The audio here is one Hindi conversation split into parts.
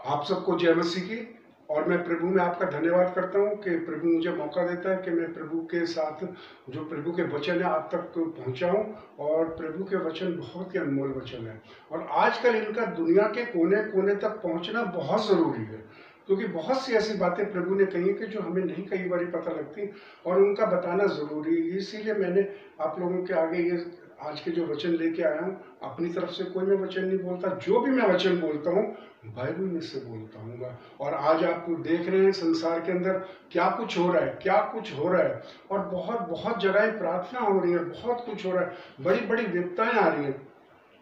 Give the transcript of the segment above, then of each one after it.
आप सबको जय मसीह की। और मैं प्रभु में आपका धन्यवाद करता हूँ कि प्रभु मुझे मौका देता है कि मैं प्रभु के साथ जो प्रभु के वचन है आप तक पहुँचाऊँ। और प्रभु के वचन बहुत ही अनमोल वचन है और आजकल इनका दुनिया के कोने कोने तक पहुँचना बहुत ज़रूरी है, क्योंकि बहुत सी ऐसी बातें प्रभु ने कही कि जो हमें नहीं कई बार पता लगती और उनका बताना ज़रूरी है। इसीलिए मैंने आप लोगों के आगे ये आज के जो वचन लेके आया हूँ। अपनी तरफ से कोई मैं वचन नहीं बोलता, जो भी मैं वचन बोलता हूँ बाइबल में से बोलता हूँ। और आज आप देख रहे हैं संसार के अंदर क्या कुछ हो रहा है, क्या कुछ हो रहा है। और बहुत बहुत जगह प्रार्थना हो रही है, बहुत कुछ हो रहा है, बड़ी बड़ी विपदाएं आ रही हैं।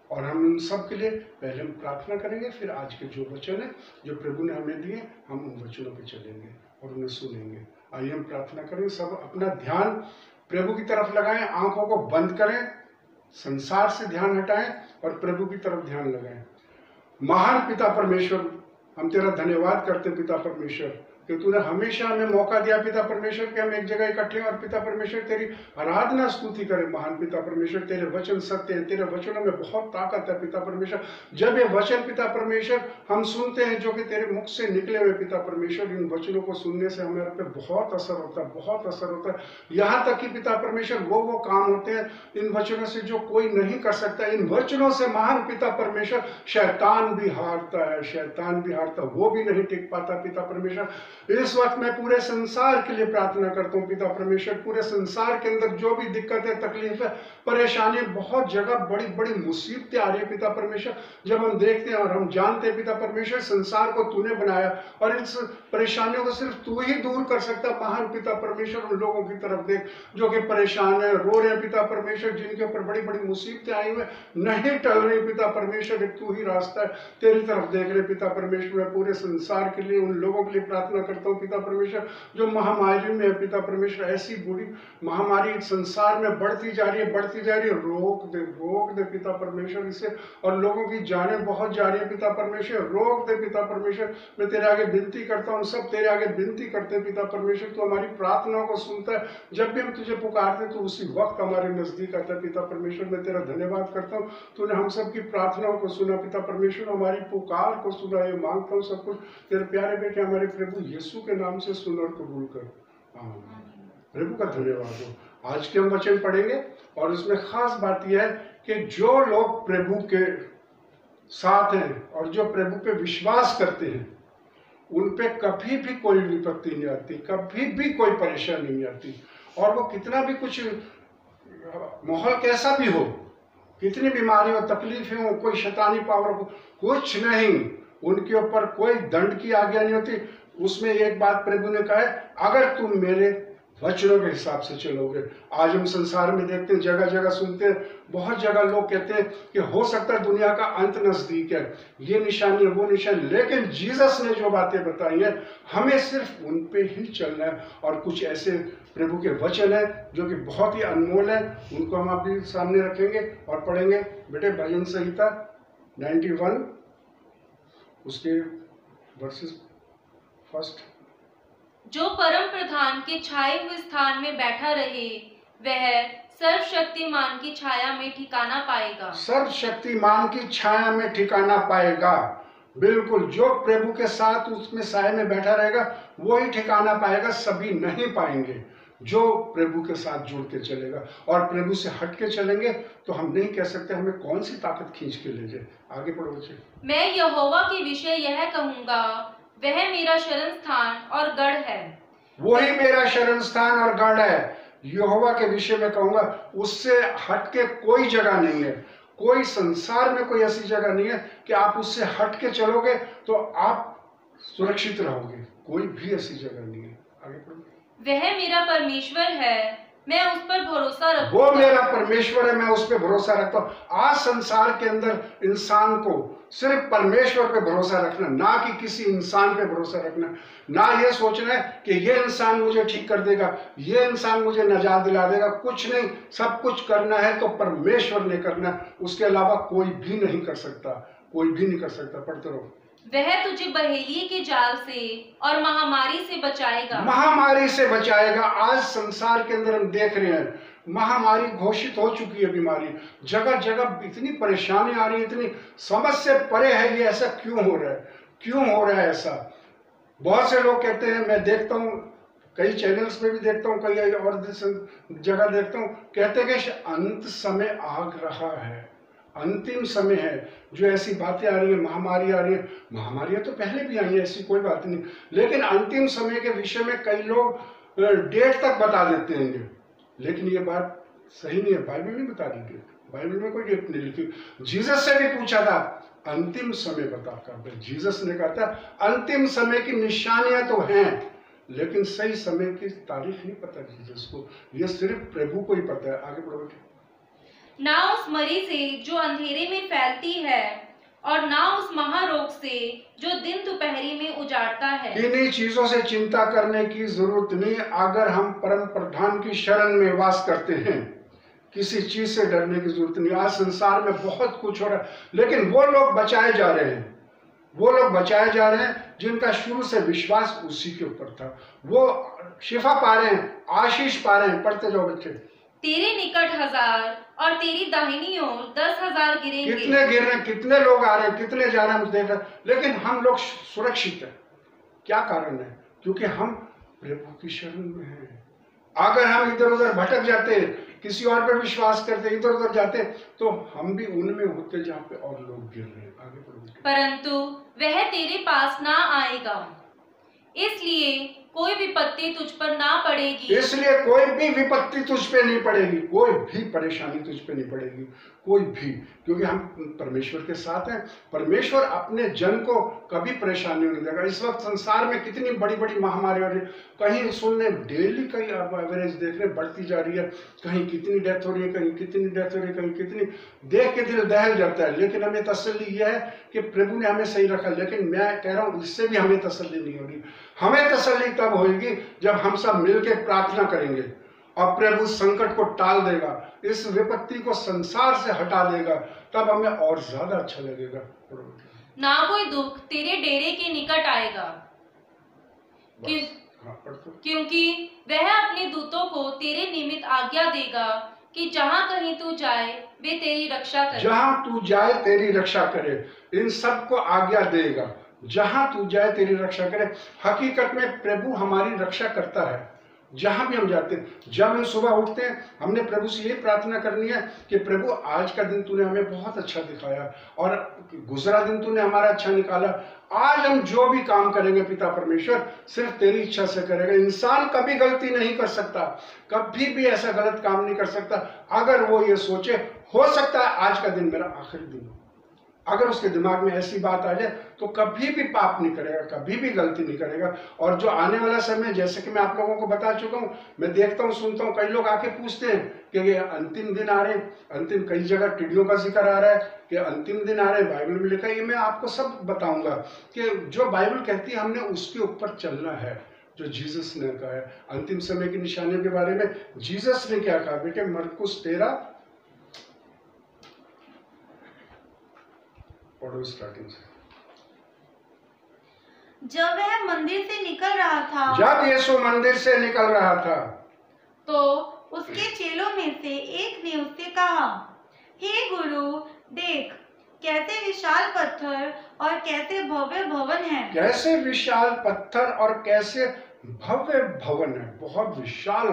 और हम उन सब के लिए पहले हम प्रार्थना करेंगे, फिर आज के जो वचन है जो प्रभु ने हमें दिए हम उन वचनों पे चलेंगे और उन्हें सुनेंगे। आइए हम प्रार्थना करें, सब अपना ध्यान प्रभु की तरफ लगाएं, आंखों को बंद करें, संसार से ध्यान हटाएं और प्रभु की तरफ ध्यान लगाएं। महान पिता परमेश्वर, हम तेरा धन्यवाद करते पिता परमेश्वर कि तूने हमेशा हमें मौका दिया पिता परमेश्वर कि हम एक जगह इकट्ठे और पिता परमेश्वर तेरी आराधना स्तुति करें। महान पिता परमेश्वर तेरे वचन सत्य हैं, तेरे वचनों में बहुत ताकत है पिता परमेश्वर। जब ये वचन पिता परमेश्वर हम सुनते हैं जो कि तेरे मुख से निकले हुए पिता परमेश्वर, इन वचनों को सुनने से हमारे पे बहुत असर होता है, बहुत असर होता है। यहाँ तक कि पिता परमेश्वर वो काम होते हैं इन वचनों से जो कोई नहीं कर सकता। इन वचनों से महान पिता परमेश्वर शैतान भी हारता है, शैतान भी हारता, वो भी नहीं टिक पाता पिता परमेश्वर। इस वक्त मैं पूरे संसार के लिए प्रार्थना करता हूँ पिता परमेश्वर। पूरे संसार के अंदर जो भी दिक्कत है, तकलीफ है, परेशानी, बहुत जगह बड़ी बड़ी मुसीबतें आ रही है पिता परमेश्वर। जब हम देखते हैं और हम जानते हैं पिता परमेश्वर संसार को तूने बनाया और इस परेशानियों को सिर्फ तू ही दूर कर सकता। महान पिता परमेश्वर उन लोगों की तरफ देख जो कि परेशान है, रो रहे हैं पिता परमेश्वर, जिनके ऊपर बड़ी बड़ी मुसीबतें आई हुई नहीं टल रही पिता परमेश्वर। एक तू ही रास्ता है, तेरी तरफ देख रहे पिता परमेश्वर। मैं पूरे संसार के लिए उन लोगों के लिए प्रार्थना करता हूँ पिता परमेश्वर जो महामारी में है पिता परमेश्वर। ऐसी बुरी महामारी संसार में बढ़ती जा रही है, बढ़ती जा रही है। रोक दे पिता परमेश्वर इसे, और लोगों की जानें बहुत जा रही है पिता परमेश्वर। रोक दे पिता परमेश्वर। मैं तेरे आगे विनती करता हूँ, सब तेरे आगे विनती करते हैं पिता परमेश्वर। तो हमारी प्रार्थनाओं को सुनता है, जब भी हम तुझे पुकारते तो उसी वक्त हमारे नजदीक आता है पिता परमेश्वर। मैं तेरा धन्यवाद करता हूँ, तूने हम सब की प्रार्थनाओं को सुना पिता परमेश्वर, हमारी पुकार को सुना। ये मांगता हूँ सब कुछ तेरे प्यारे बेटे हमारे प्रभु यीशु के नाम से सुन और कबूल कर। प्रभु का धन्यवाद हो। आज के हम वचन पढ़ेंगे और इसमें खास बात यह है कि जो लोग प्रभु के साथ हैं और जो प्रभु पे विश्वास करते हैं उन पे कभी भी कोई विपत्ति नहीं आती, कभी भी कोई परेशानी नहीं आती। और वो कितना भी कुछ माहौल कैसा भी हो, कितनी बीमारी हो, तकलीफें हो, कोई शैतानी पावर हो, कुछ नहीं, उनके ऊपर कोई दंड की आज्ञा नहीं होती। उसमें एक बात प्रभु ने कहा है, अगर तुम मेरे वचनों के हिसाब से चलोगे। आज हम संसार में देखते हैं, जगह जगह सुनते हैं, बहुत जगह लोग कहते हैं कि हो सकता है दुनिया का अंत नजदीक है, ये निशानी है, वो निशानी। लेकिन जीसस ने जो बातें बताई हैं हमें सिर्फ उन पे ही चलना है। और कुछ ऐसे प्रभु के वचन है जो कि बहुत ही अनमोल है, उनको हम आपके सामने रखेंगे और पढ़ेंगे। बेटे भजन संहिता 91 उसके वर्सेस फर्स्ट। जो परम प्रधान के छाए हुए स्थान में बैठा रहे वह सर्वशक्तिमान की छाया में ठिकाना पाएगा। सर्वशक्तिमान की छाया में ठिकाना पाएगा। बिल्कुल, जो प्रभु के साथ उसमें साए में बैठा रहेगा वो ही ठिकाना पाएगा, सभी नहीं पाएंगे। जो प्रभु के साथ जुड़ के चलेगा और प्रभु से हट के चलेंगे तो हम नहीं कह सकते हमें कौन सी ताकत खींच के ले जाए। आगे पढ़ो बच्चे। मैं यहोवा के विषय यह कहूंगा, वह मेरा शरण स्थान और गढ़ है। वही मेरा शरण स्थान और गढ़ है। यहोवा के विषय में कहूंगा, उससे हट के कोई जगह नहीं है, कोई संसार में कोई ऐसी जगह नहीं है कि आप उससे हट के चलोगे तो आप सुरक्षित रहोगे। कोई भी ऐसी जगह नहीं है। आगे पढ़ो। वह मेरा परमेश्वर है, मैं उस पर भरोसा रखूंगा। वो मेरा परमेश्वर है, मैं उस पर भरोसा रखता हूँ। आज संसार के अंदर इंसान को सिर्फ परमेश्वर पे भरोसा रखना, ना कि किसी इंसान पे भरोसा रखना। ना ये सोचना है कि ये इंसान मुझे ठीक कर देगा, ये इंसान मुझे नजात दिला देगा, कुछ नहीं। सब कुछ करना है तो परमेश्वर ने करना है, उसके अलावा कोई भी नहीं कर सकता, कोई भी नहीं कर सकता। पढ़ते रहो। वह तुझे बहेलिए के जाल से और महामारी से बचाएगा। महामारी से बचाएगा। आज संसार के अंदर हम देख रहे हैं महामारी घोषित हो चुकी है, बीमारी जगह जगह, इतनी परेशानी आ रही है, इतनी समझ से परे है। ये ऐसा क्यों हो रहा है? क्यों हो रहा है ऐसा? बहुत से लोग कहते हैं, मैं देखता हूँ कई चैनल्स पे भी देखता हूँ, कई और जगह देखता हूँ, कहते हैं कि अंत समय आ रहा है, अंतिम समय है, जो ऐसी बातें आ रही है, महामारी आ रही है। महामारियां तो पहले भी आई है, ऐसी कोई बात नहीं, लेकिन अंतिम समय के विषय में कई लोग डेट तक बता देते हैं, लेकिन ये बात सही नहीं है। बाइबल नहीं बता रही डेट, बाइबल में कोई डेट नहीं लिखी। जीसस से भी पूछा था अंतिम समय बता कर, जीसस ने कहा था अंतिम समय की निशानियां तो हैं, लेकिन सही समय की तारीख नहीं पता जीसस को, ये सिर्फ प्रभु को ही पता है। आगे बढ़ो। ना उस मरी से जो अंधेरे में फैलती है, और ना उस महारोग से जो दिन दोपहरी में उजाड़ता है। इन्हीं चीजों से चिंता करने की जरूरत नहीं, अगर हम परम प्रधान की शरण में वास करते हैं, किसी चीज से डरने की जरूरत नहीं। आज संसार में बहुत कुछ हो रहा है, लेकिन वो लोग बचाए जा रहे हैं, वो लोग बचाए जा रहे हैं जिनका शुरू से विश्वास उसी के ऊपर था, वो शिफा पा रहे हैं, आशीष पा रहे हैं। पढ़ते जाओ बच्चे। तेरे निकट 1000 और तेरी दाहिनी ओर 10,000 गिरेंगे। कितने गिर रहे हैं, कितने लोग आ रहे हैं, कितने जा रहे हैं, हम देख रहे हैं, लेकिन हम लोग सुरक्षित हैं। क्या कारण है? क्योंकि हम प्रभु की शरण में हैं। अगर हम इधर उधर भटक जाते, किसी और पे विश्वास करते, इधर उधर जाते, तो हम भी उनमें होते जहाँ पे और लोग गिर रहे हैं। आगे बढ़ो। परंतु वह तेरे पास ना आएगा, इसलिए कोई विपत्ति तुझ पर ना पड़ेगी। इसलिए कोई भी विपत्ति तुझ पे नहीं पड़ेगी, कोई भी परेशानी तुझ पे नहीं पड़ेगी, कोई भी, क्योंकि हम परमेश्वर के साथ हैं। परमेश्वर अपने जन को कभी परेशानी नहीं देगा। इस वक्त संसार में कितनी बड़ी बड़ी महामारी हो रही है, कहीं सुनने डेली कहीं एवरेज देख रहे बढ़ती जा रही है, कहीं कितनी डेथ हो रही है, कहीं कितनी डेथ हो रही है, कहीं कितनी, देख के दिल दहल जाता है। लेकिन हमें तसल्ली यह है कि प्रभु ने हमें सही रखा, लेकिन मैं कह रहा हूँ इससे भी हमें तसल्ली नहीं होगी। हमें तसल्ली तब होगी जब हम सब मिलकर प्रार्थना करेंगे और प्रभु संकट को टाल देगा, इस विपत्ति को संसार से हटा देगा, तब हमें और ज्यादा अच्छा लगेगा। ना कोई दुख तेरे डेरे के निकट आएगा, क्योंकि वह अपने दूतों को तेरे निमित्त आज्ञा देगा कि जहाँ कहीं तू जाए वे तेरी रक्षा करे। जहाँ तू जाए तेरी रक्षा करे, इन सबको आज्ञा देगा, जहां तू जाए तेरी रक्षा करे। हकीकत में प्रभु हमारी रक्षा करता है जहां भी हम जाते हैं। जब हम सुबह उठते हैं, हमने प्रभु से यही प्रार्थना करनी है कि प्रभु आज का दिन तूने हमें बहुत अच्छा दिखाया और गुजरा दिन तूने हमारा अच्छा निकाला। आज हम जो भी काम करेंगे पिता परमेश्वर सिर्फ तेरी इच्छा से करेगा। इंसान कभी गलती नहीं कर सकता, कभी भी ऐसा गलत काम नहीं कर सकता अगर वो ये सोचे हो सकता है आज का दिन मेरा आखिरी दिन हो। अगर उसके दिमाग में ऐसी बात आ जाए तो कभी भी पाप नहीं करेगा, कभी भी गलती नहीं करेगा। और जो आने वाला समय, जैसे कि मैं आप लोगों को बता चुका हूं, मैं देखता हूं, सुनता हूं, कई लोग आके पूछते हैं कि ये अंतिम दिन आ रहे हैं, अंतिम, कई जगह टिड्डियों का जिक्र आ रहा है कि अंतिम दिन आ रहे हैं, बाइबल में लिखा है। ये मैं आपको सब बताऊंगा कि जो बाइबल कहती है हमने उसके ऊपर चलना है, जो जीसस ने कहा है। अंतिम समय की निशानियों के बारे में जीसस ने क्या कहा बेटे? मरकुस 13 पढ़ो स्टार्टिंग से। जब वह मंदिर से निकल रहा था, जब यीशु मंदिर से निकल रहा था, तो उसके चेलों में से एक ने उससे कहा, हे गुरु, देख कैसे विशाल पत्थर और कैसे भव्य भवन है। कैसे विशाल पत्थर और कैसे भव्य भवन है। बहुत विशाल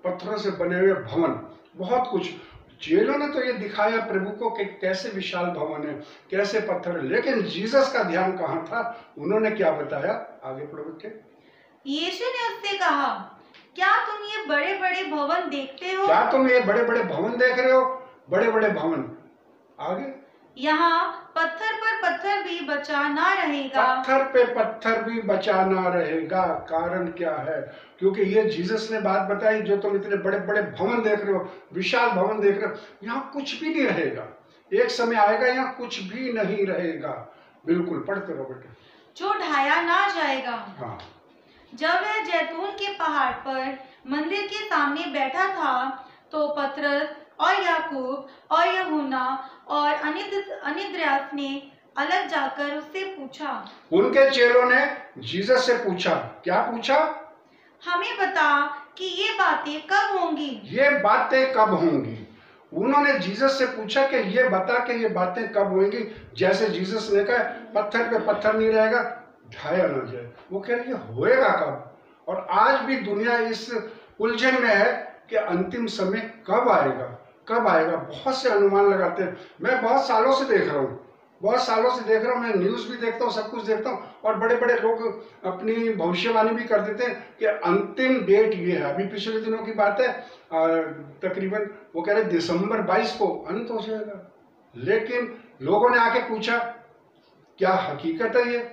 पत्थरों से बने हुए भवन, बहुत कुछ। चेलों ने तो ये दिखाया प्रभु को कि कैसे विशाल भवन है, कैसे पत्थर है, लेकिन जीसस का ध्यान कहाँ था? उन्होंने क्या बताया? आगे पढ़ो बच्चे। यीशु ने उससे कहा, क्या तुम ये बड़े बड़े भवन देखते हो? क्या तुम ये बड़े बड़े भवन देख रहे हो? बड़े बड़े भवन। आगे, यहाँ पत्थर पर पत्थर भी बचा ना रहेगा। पत्थर पे पत्थर भी बचा ना रहेगा। कारण क्या है? क्योंकि ये जीसस ने बात बताई, जो तुम इतने बड़े बड़े भवन देख रहे हो, विशाल भवन देख रहे हो, यहाँ कुछ भी नहीं रहेगा। एक समय आएगा यहाँ कुछ भी नहीं रहेगा। बिल्कुल, पढ़ते रहो बेटे। जो ढाया ना जाएगा। हाँ। जब वह जैतून के पहाड़ पर मंदिर के सामने बैठा था, तो पतरस और याकूब और यूहन्ना और अनिद्रयास ने अलग जाकर उससे पूछा। उनके चेलों ने जीसस से पूछा, क्या पूछा? हमें बता कि ये बातें कब होंगी? ये बातें कब होंगी? उन्होंने जीसस से पूछा कि ये बता कि ये बातें कब होंगी। जैसे जीसस ने कहा पत्थर पे पत्थर नहीं रहेगा, ढाया ना जाए। वो कह रहे ये होएगा कब? और आज भी दुनिया इस उलझन में है कि अंतिम समय कब आएगा, कब आएगा। बहुत से अनुमान लगाते हैं। मैं बहुत सालों से देख रहा हूँ, मैं न्यूज़ भी देखता हूँ, सब कुछ देखता हूँ, और बड़े बड़े लोग अपनी भविष्यवाणी भी कर देते हैं कि अंतिम डेट ये है। अभी पिछले दिनों की बात है, तकरीबन वो कह रहे दिसंबर 22 को अंत हो जाएगा। लेकिन लोगों ने आके पूछा क्या हकीकत है ये?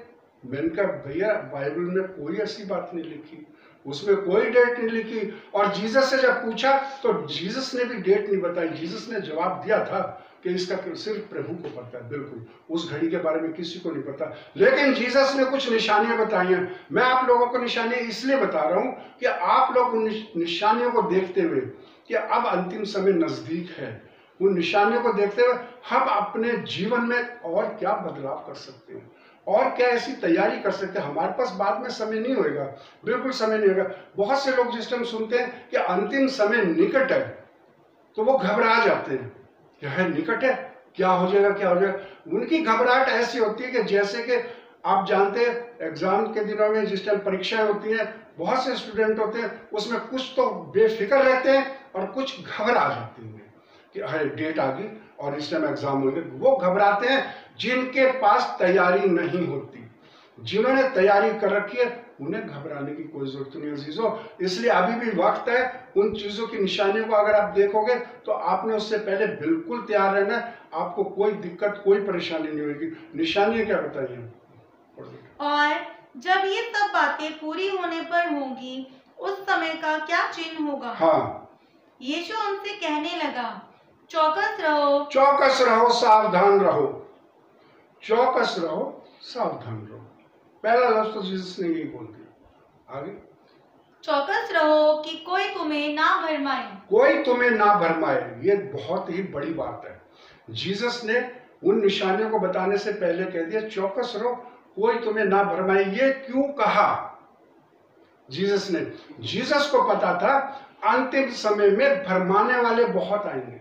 मैंने कहा भैया बाइबल में कोई ऐसी बात नहीं लिखी, उसमें कोई डेट नहीं लिखी। और जीसस से जब पूछा तो जीसस ने भी डेट नहीं बताई। जीसस ने जवाब दिया था कि इसका सिर्फ प्रभु को पता है, बिल्कुल उस घड़ी के बारे में किसी को नहीं पता। लेकिन जीसस ने कुछ निशानियां बताई हैं। मैं आप लोगों को निशानियां इसलिए बता रहा हूं कि आप लोग उन निशानियों को देखते हुए कि अब अंतिम समय नजदीक है, उन निशानियों को देखते हुए हम अपने जीवन में और क्या बदलाव कर सकते हैं और क्या ऐसी तैयारी कर सकते हैं। हमारे पास बाद में समय नहीं होगा, बिल्कुल समय नहीं होगा। बहुत से लोग जिस टाइम सुनते हैं कि अंतिम समय निकट है तो वो घबरा जाते हैं, क्या है निकट है, क्या हो जाएगा, क्या हो जाएगा। उनकी घबराहट ऐसी होती है कि जैसे कि आप जानते हैं एग्जाम के दिनों में जिस टाइम परीक्षाएं होती हैं, बहुत से स्टूडेंट होते हैं, उसमें कुछ तो बेफिक्र रहते हैं और कुछ घबरा जाते हैं कि अरे डेट आ गई और इस टाइम एग्जाम होंगे। वो घबराते हैं जिनके पास तैयारी नहीं होती। जिन्होंने तैयारी कर रखी है उन्हें घबराने की कोई जरूरत नहीं अजीजों। इसलिए अभी भी वक्त है। उन चीजों की निशानियों को अगर आप देखोगे तो आपने उससे पहले बिल्कुल तैयार रहना है। आपको कोई दिक्कत, कोई परेशानी नहीं होगी। निशानियां क्या बताइए? और जब ये सब बातें पूरी होने पर होंगी उस समय का क्या चिन्ह होगा? हाँ, यीशु उनसे कहने लगा, चौकस रहो, चौकस रहो, सावधान रहो। चौकस रहो, सावधान रहो। पहला लफ्ज तो जीसस ने यही बोल दिया। आगे, चौकस रहो कि कोई तुम्हें ना भरमाए। कोई तुम्हें ना भरमाए, ये बहुत ही बड़ी बात है। जीसस ने उन निशानियों को बताने से पहले कह दिया चौकस रहो, कोई तुम्हें ना भरमाए। ये क्यों कहा जीसस ने? जीसस को पता था अंतिम समय में भरमाने वाले बहुत आएंगे,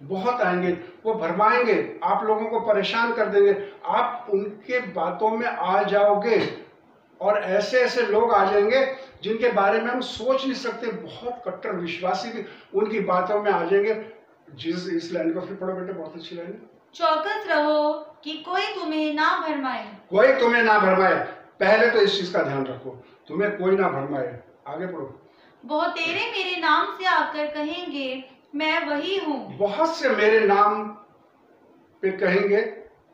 बहुत आएंगे। वो भरमाएंगे, आप लोगों को परेशान कर देंगे, आप उनके बातों में आ जाओगे और ऐसे ऐसे लोग आ जाएंगे जिनके बारे में हम सोच नहीं सकते। बहुत कट्टर विश्वासी भी उनकी बातों में आ जाएंगे। जीसस इस लाइन को फिर पढ़ो बेटे, बहुत अच्छी लाइन है। चौकस रहो कि कोई तुम्हें ना भरमाए। कोई तुम्हें ना भरमाए। पहले तो इस चीज का ध्यान रखो, तुम्हें कोई ना भरमाए। आगे पढ़ो। वो तेरे मेरे नाम से आकर कहेंगे मैं वही हूँ। बहुत से मेरे नाम पे कहेंगे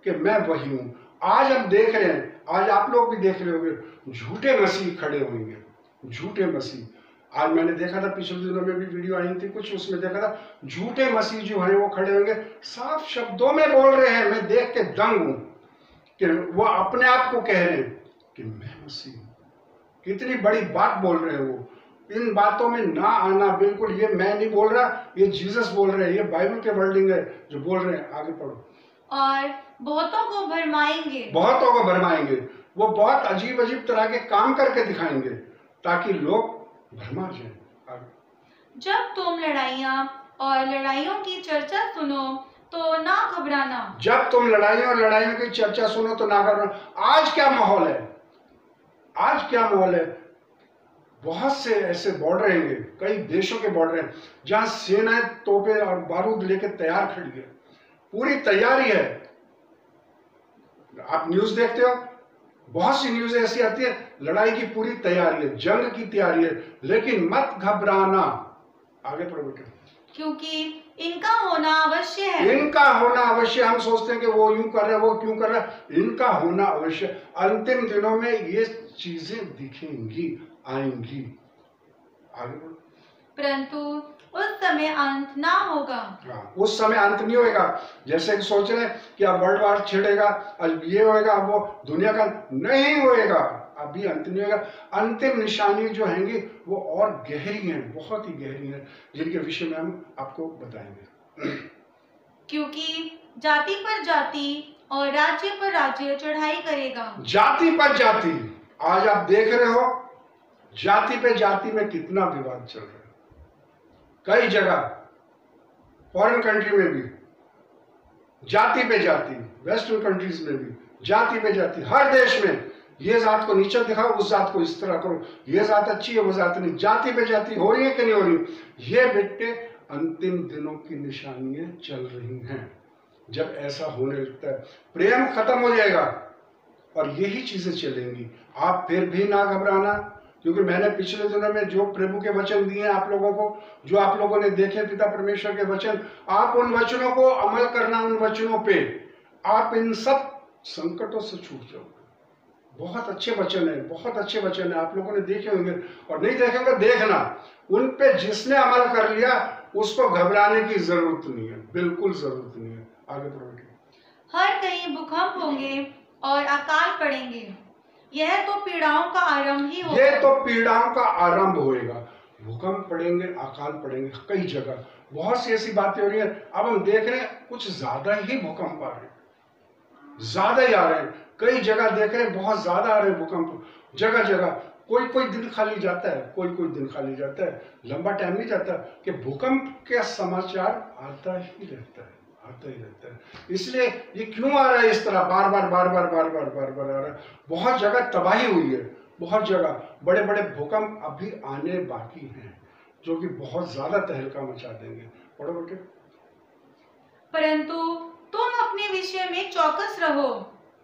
कि मैं वही हूँ। आज हम देख रहे हैं, आज आप लोग भी देख रहे होंगे, झूठे मसीह खड़े होंगे, झूठे मसीह। आज मैंने देखा था, पिछले दिनों में भी वीडियो आई थी कुछ, उसमें देखा था झूठे मसीह जो हैं वो खड़े होंगे, साफ शब्दों में बोल रहे हैं। मैं देख के दंग हूं कि वो अपने आप को कह रहे हैं कि मैं मसीह हूं। कितनी बड़ी बात बोल रहे हैं वो। इन बातों में ना आना, बिल्कुल ये मैं नहीं बोल रहा, ये जीसस बोल रहे हैं, ये बाइबल के वर्डिंग है जो बोल रहे हैं। आगे पढ़ो। और बहुतों को भरमाएंगे, बहुतों को भरमाएंगे। वो बहुत अजीब अजीब तरह के काम करके दिखाएंगे ताकि लोग भरमा जाए। आगे। जब तुम लड़ाइयाँ और लड़ाइयों की चर्चा सुनो तो ना घबराना। जब तुम लड़ाइयों और लड़ाइयों की चर्चा सुनो तो ना घबराना। आज क्या माहौल है? आज क्या माहौल है? बहुत से ऐसे बॉर्डर हैं, कई देशों के बॉर्डर हैं जहां सेनाएं तोपे और बारूद लेकर तैयार खड़ी है, पूरी तैयारी है। आप न्यूज देखते हो, बहुत सी न्यूज ऐसी आती है, लड़ाई की पूरी तैयारी है, जंग की तैयारी है, लेकिन मत घबराना। आगे पढ़ो बेटे। क्योंकि इनका होना अवश्य है। इनका होना अवश्य। हम सोचते हैं कि वो यूं कर रहे हैं, वो क्यों कर रहा है। इनका होना अवश्य। अंतिम दिनों में ये चीजें दिखेंगी, आएंगी। आगे बढ़ो। परंतु उस समय अंत ना होगा। हाँ, उस समय अंत नहीं होगा। जैसे कि सोच रहे हैं कि अब वर्ल्ड वार छिड़ेगा, अब ये होएगा, अब वो दुनिया का नहीं होएगा, अभी अंत नहीं होगा। अंतिम निशानी जो हैंगी वो और गहरी हैं, बहुत ही गहरी हैं, जिनके विषय में हम आपको बताएंगे। क्योंकि जाति पर जाति और राज्य पर राज्य चढ़ाई करेगा। जाति पर जाति। आज आप देख रहे हो जाति पे जाति में कितना विवाद चल रहा है। कई जगह फॉरेन कंट्री में भी जाति पे जाति, वेस्टर्न कंट्रीज में भी जाति पे जाति, हर देश में ये जात को नीचा दिखाओ, उस जात को इस तरह करो, ये जात अच्छी है वो जात नहीं, जाति पे जाति हो रही है कि नहीं हो रही। ये बेटे अंतिम दिनों की निशानियां चल रही हैं। जब ऐसा होने लगता है प्रेम खत्म हो जाएगा और यही चीजें चलेंगी। आप फिर भी ना घबराना, क्योंकि मैंने पिछले दिनों में जो प्रभु के वचन दिए आप लोगों को, जो आप लोगों ने देखे पिता परमेश्वर के वचन, आप उन वचनों को अमल करना, उन वचनों पे आप इन सब संकटों से छूट जाओगे। बहुत अच्छे वचन है, बहुत अच्छे वचन है, आप लोगों ने देखे होंगे और नहीं देखे होंगे देखना। उन पे जिसने अमल कर लिया उसको घबराने की जरूरत नहीं है, बिल्कुल जरूरत नहीं है। आगे बढ़ो। हर कहीं भूकंप होंगे और अकाल पड़ेंगे, यह तो पीड़ाओं का आरंभ ही होगा। ये तो पीड़ाओं का आरंभ होएगा। भूकंप पड़ेंगे, अकाल पड़ेंगे, कई जगह बहुत सी ऐसी बातें हो रही है। अब हम देख रहे हैं कुछ ज्यादा ही भूकंप आ रहे हैं, ज्यादा ही आ रहे हैं। कई जगह देख रहे हैं बहुत ज्यादा आ रहे हैं भूकंप, जगह जगह। कोई दिन खाली जाता है, कोई दिन खाली जाता है, लंबा टाइम नहीं जाता कि भूकंप के समाचार आता ही रहता है, आता ही रहता है। इसलिए ये क्यों आ रहा है इस तरह, बार बार आ रहा है। बहुत जगह तबाही हुई है, बहुत जगह बड़े बड़े भूकंप अभी आने बाकी हैं, जो कि बहुत ज्यादा तहलका मचा देंगे। पढ़ो बेटे। परंतु तुम अपने विषय में चौकस रहो,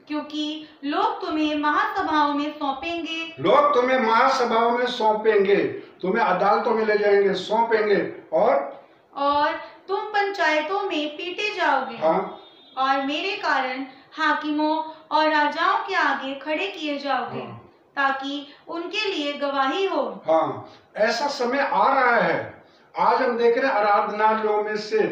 क्योंकि लोग तुम्हें महासभाओं में सौंपेंगे। लोग तुम्हें महासभाओं में सौंपेंगे, तुम्हें अदालतों में ले जाएंगे, सौंपेंगे, और तुम पंचायतों में पीटे जाओगे। हाँ। और मेरे कारण हाकिमों और राजाओं के आगे खड़े किए जाओगे। हाँ। ताकि उनके लिए गवाही हो। हाँ, ऐसा समय आ रहा है। आज हम देख रहे हैं आराधनालयों में से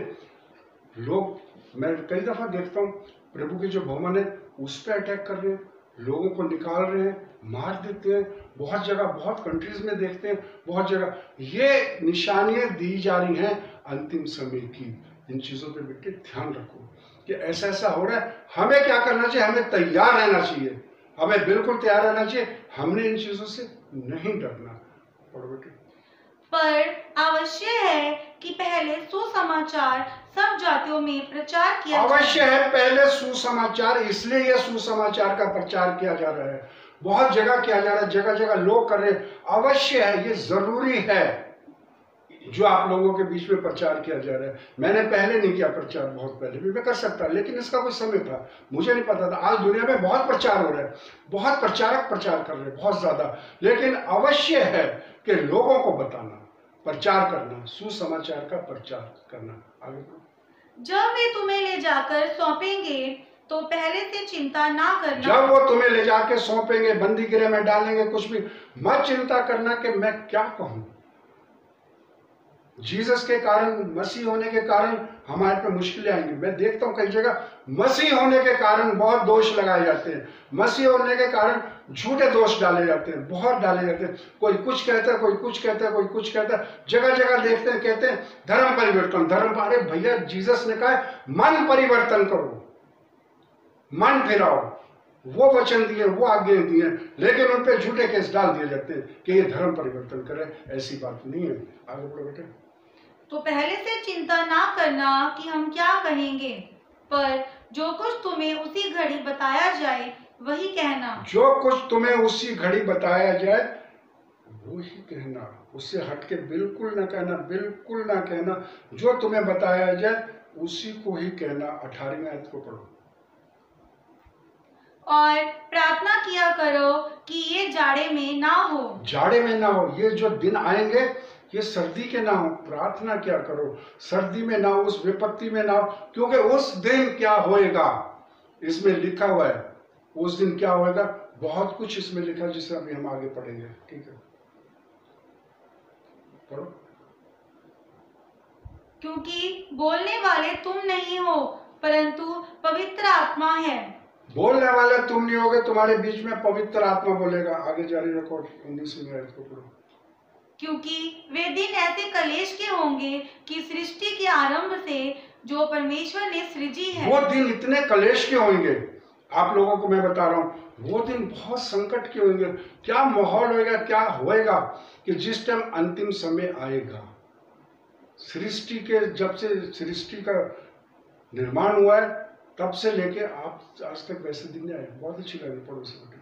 लोग, मैं कई दफा देखता हूँ प्रभु के जो भवन है उस पर अटैक कर रहे हैं, लोगों को निकाल रहे हैं, मार देते हैं। बहुत जगह, बहुत कंट्रीज में देखते हैं, बहुत जगह ये निशानियां दी जा रही हैं अंतिम समय की। इन चीजों पे बेटे ध्यान रखो कि ऐसा ऐसा हो रहा है। हमें क्या करना चाहिए? हमें तैयार रहना चाहिए, हमें बिल्कुल तैयार रहना चाहिए। हमने इन चीजों से नहीं डरना। पढ़ो बेटे। पर आवश्य है कि पहले सुसमाचार सब जातियों में प्रचार किया जाए। अवश्य है पहले सुसमाचार, इसलिए यह सुसमाचार का प्रचार किया जा रहा है। बहुत जगह किया जा रहा है, जगह जगह लोग कर रहे हैं। अवश्य है, ये जरूरी है जो आप लोगों के बीच में प्रचार किया जा रहा है। मैंने पहले नहीं किया प्रचार, बहुत पहले भी मैं कर सकता, लेकिन इसका कोई समय था, मुझे नहीं पता था। आज दुनिया में बहुत प्रचार हो रहा है, बहुत प्रचारक प्रचार कर रहे हैं, बहुत ज्यादा। लेकिन अवश्य है कि लोगों को बताना, प्रचार करना, सुसमाचार का प्रचार करना। आगे जब वे तुम्हें ले जाकर सौंपेंगे तो पहले से चिंता ना करना। जब वो तुम्हें ले जाकर सौंपेंगे, बंदी गृह में डालेंगे, कुछ भी मत चिंता करना कि मैं क्या कहूं। जीसस के कारण, मसीह होने के कारण हमारे पे मुश्किलें आएंगी। मैं देखता हूं कई जगह मसीह होने के कारण बहुत दोष लगाए जाते हैं, मसीह होने के कारण झूठे दोष डाले जाते हैं, बहुत डाले जाते हैं। कोई कुछ कहता है, कोई कुछ कहता है, कोई कुछ कहता है। जगह जगह देखते हैं, कहते हैं धर्म परिवर्तन, धर्म। अरे भैया, जीसस ने कहा मन परिवर्तन करो, मन फिराओ। वो वचन दिए, वो आज्ञा दिए, लेकिन उन पे झूठे केस डाल दिए जाते हैं कि ये धर्म परिवर्तन करे। ऐसी बात नहीं है। आगे बढ़ो बेटे। तो पहले से चिंता ना करना कि हम क्या कहेंगे, पर जो कुछ तुम्हें उसी घड़ी बताया जाए वही कहना। जो कुछ तुम्हें उसी घड़ी बताया जाए वो ही कहना, उससे हटके बिल्कुल ना कहना, बिल्कुल ना कहना। जो तुम्हें बताया जाए उसी को ही कहना। 18वीं आयत को पढ़ो। और प्रार्थना किया करो कि ये जाड़े में ना हो। जाड़े में ना हो, ये जो दिन आएंगे ये सर्दी के ना हो। प्रार्थना क्या करो, सर्दी में ना हो, उस विपत्ति में ना हो, क्योंकि उस दिन क्या होएगा इसमें लिखा हुआ है। उस दिन क्या होएगा, बहुत कुछ इसमें लिखा है, जिसे अभी हम आगे पढ़ेंगे। ठीक है, पढ़ो। क्योंकि बोलने वाले तुम नहीं हो, परंतु पवित्र आत्मा है। बोलने वाले तुम नहीं होगे, तुम्हारे बीच में पवित्र आत्मा बोलेगा। आगे जारी रखो, 19वीं आयत को पढ़ो। क्योंकि वे दिन ऐसे कलेश के होंगे कि सृष्टि के आरंभ से जो परमेश्वर ने सृजी है। वो दिन इतने कलेश के होंगे, आप लोगों को मैं बता रहा हूँ, वो दिन बहुत संकट के होंगे। क्या माहौल होएगा, क्या होएगा कि जिस टाइम अंतिम समय आएगा, सृष्टि के, जब से सृष्टि का निर्माण हुआ है तब से लेके आप आज तक वैसे दिन नहीं आए। बहुत अच्छी लगी, पढ़ो से बेटे।